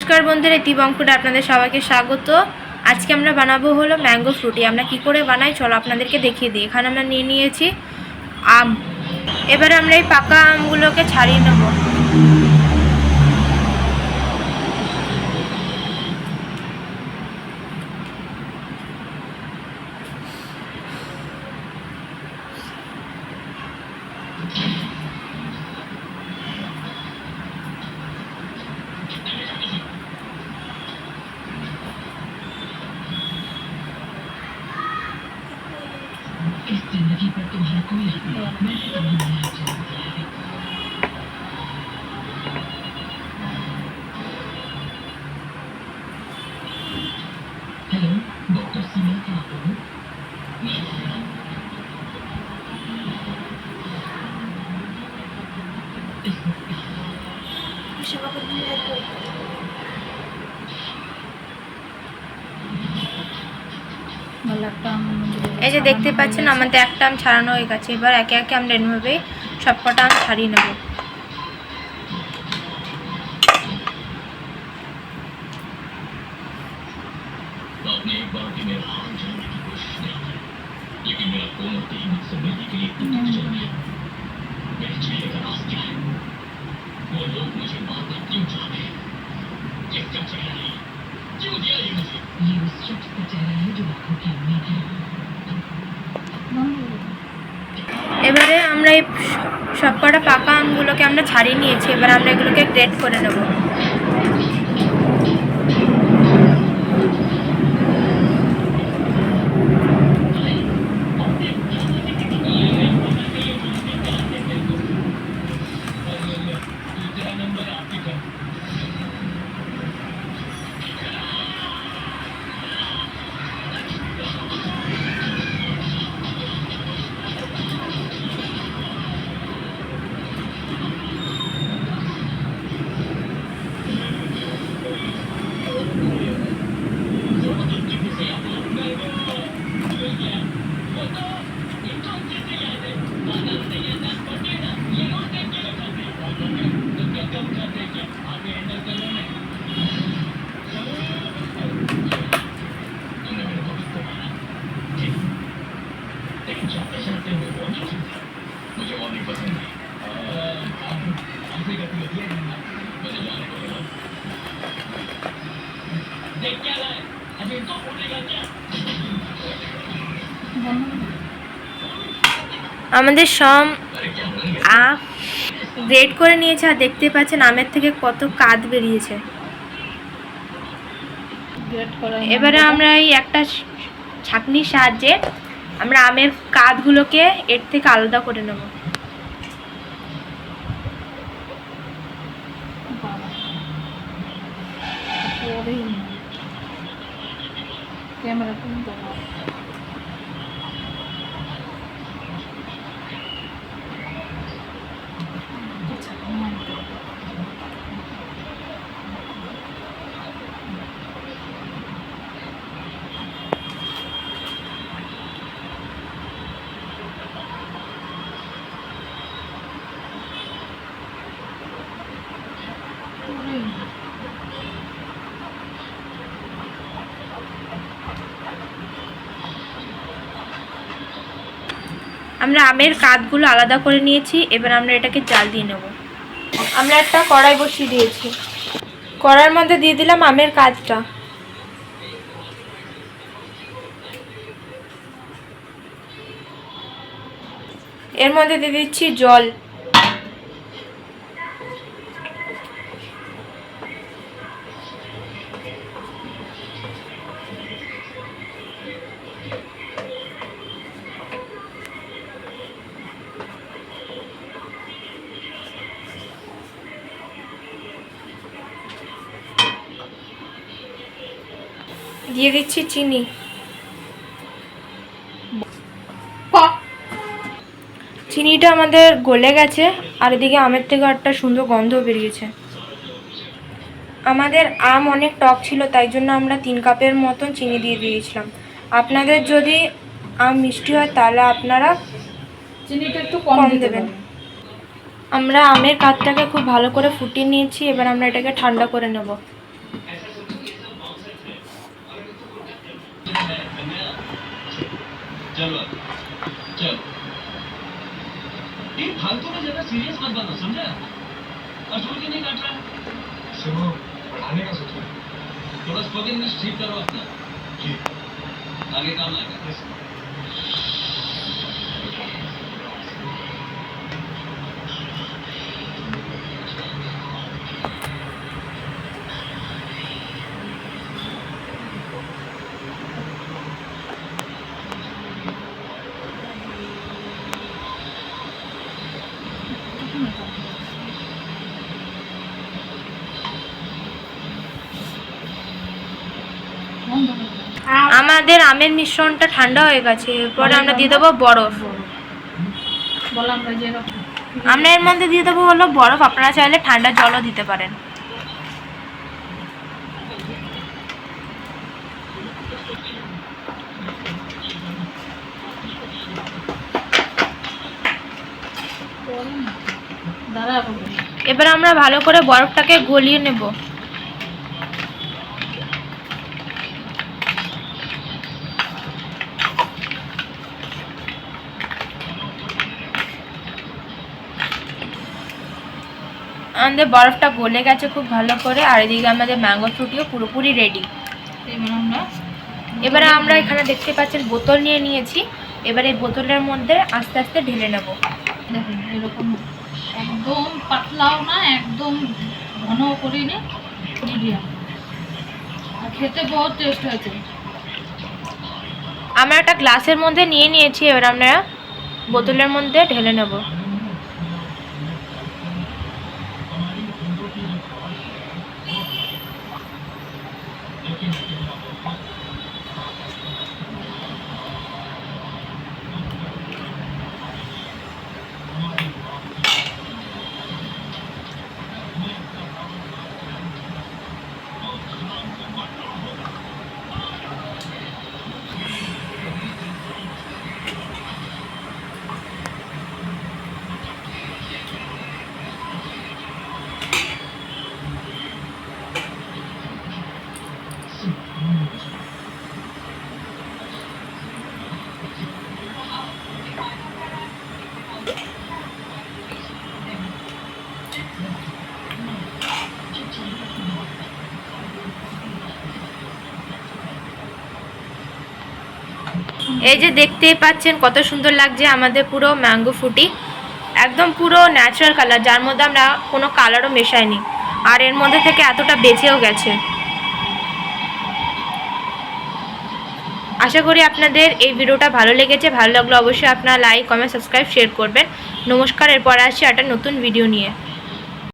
নমস্কার বন্ধুরা, দীপঙ্কুরে আপনাদের সবাইকে স্বাগত। আজকে আমরা বানাবো হলো ম্যাঙ্গো ফ্রুটি। আমরা কি করে বানাই চলো আপনাদেরকে দেখিয়ে দিই। এখানে আমরা নিয়ে নিয়েছি আম। এবারে আমরা এই পাকা আমগুলোকে ছাড়িয়ে নেব। इस जिंदगी पर तुम्हारा कोई हक नहीं, मैं तुम्हें हेलो डॉक्टर सीमा का এই যে দেখতে পাচ্ছেন আমাদের একটা আম ছাড়ানো হয়ে গেছে। এবার একে একে আমরা এভাবে সবকটা আম ছাড়িয়ে নেব। এবারে আমরা এই সবকটা পাকা আমগুলোকে আমরা ছাড়িয়ে নিয়েছি। এবার আমরা এগুলোকে গ্রেট করে নেব। আমাদের সব আম গ্রেট করে নিয়েছে, আর দেখতে পাচ্ছেন আমের থেকে কত কাঁদ বেরিয়েছে। এবারে আমরা এই একটা ছাঁকনির সাহায্যে আমরা আমের কাঁধগুলোকে এর থেকে আলাদা করে নেব। আমরা আমের কাঁধগুলো আলাদা করে নিয়েছি। এবার আমরা এটাকে জাল দিয়ে নেব। আমরা একটা কড়াই বসিয়ে দিয়েছি। কড়াইয়ের মধ্যে দিয়ে দিলাম আমের কাঁধটা। এর মধ্যে দিয়ে দিচ্ছি জল। দিয়ে দিচ্ছি চিনি। চিনিটা আমাদের গলে গেছে, আর এদিকে আমের থেকে একটা সুন্দর গন্ধ বেরিয়েছে। আমাদের আম অনেক টক ছিল, তাই জন্য আমরা 3 কাপের মতন চিনি দিয়ে দিয়েছিলাম। আপনাদের যদি আম মিষ্টি হয় তাহলে আপনারা চিনিটা একটু কম দেবেন। আমরা আমের কাঠটাকে খুব ভালো করে ফুটিয়ে নিয়েছি। এবার আমরা এটাকে ঠান্ডা করে নেব। चलो चलो ये फालतू में ज्यादा सीरियस मत बनो, समझा? और छोड़ के नहीं काट रहा। सुनो, पढ़ाने का सोचो। थोड़ा स्पोकन इंग्लिश ठीक करो अपना। जी। आगे काम आएगा। আমাদের আমের মিশ্রণটা ঠান্ডা হয়ে গেছে, এরপরে আমরা দিয়ে দেবো বরফ। আমরা এর মধ্যে দিয়ে দেবো হলো বরফ, আপনারা চাইলে ঠান্ডা জলও দিতে পারেন। এবার আমরা ভালো করে বরফটাকে গলিয়ে নেব। আমাদের বরফটা গলে গেছে খুব ভালো করে, আর এদিকে আমাদের ম্যাঙ্গো ফ্রুটিও পুরোপুরি রেডি। এবারে আমরা এখানে দেখতে পাচ্ছেন বোতল নিয়ে নিয়েছি। এবারে এই বোতলের মধ্যে আস্তে আস্তে ঢেলে নেব। দেখুন এরকম একদম পাতলাও না, একদম ঘনও করিনি, মিডিয়াম। আর খেতে বহুত টেস্ট হয়েছে। আমরা একটা গ্লাসের মধ্যে নিয়ে নিয়েছি, এবার আমরা বোতলের মধ্যে ঢেলে নেব। এই যে দেখতেই পাচ্ছেন কত সুন্দর লাগছে আমাদের পুরো ম্যাঙ্গো ফ্রুটি, একদম পুরো ন্যাচারাল কালার, যার মধ্যে আমরা কোনো কালারও মেশাইনি, আর এর মধ্যে থেকে এতটা বেঁচেও গেছে। আশা করি আপনাদের এই ভিডিওটা ভালো লেগেছে। ভালো লাগলে অবশ্যই আপনারা লাইক, কমেন্ট, সাবস্ক্রাইব, শেয়ার করবেন। নমস্কার, এরপর আসছি একটা নতুন ভিডিও নিয়ে।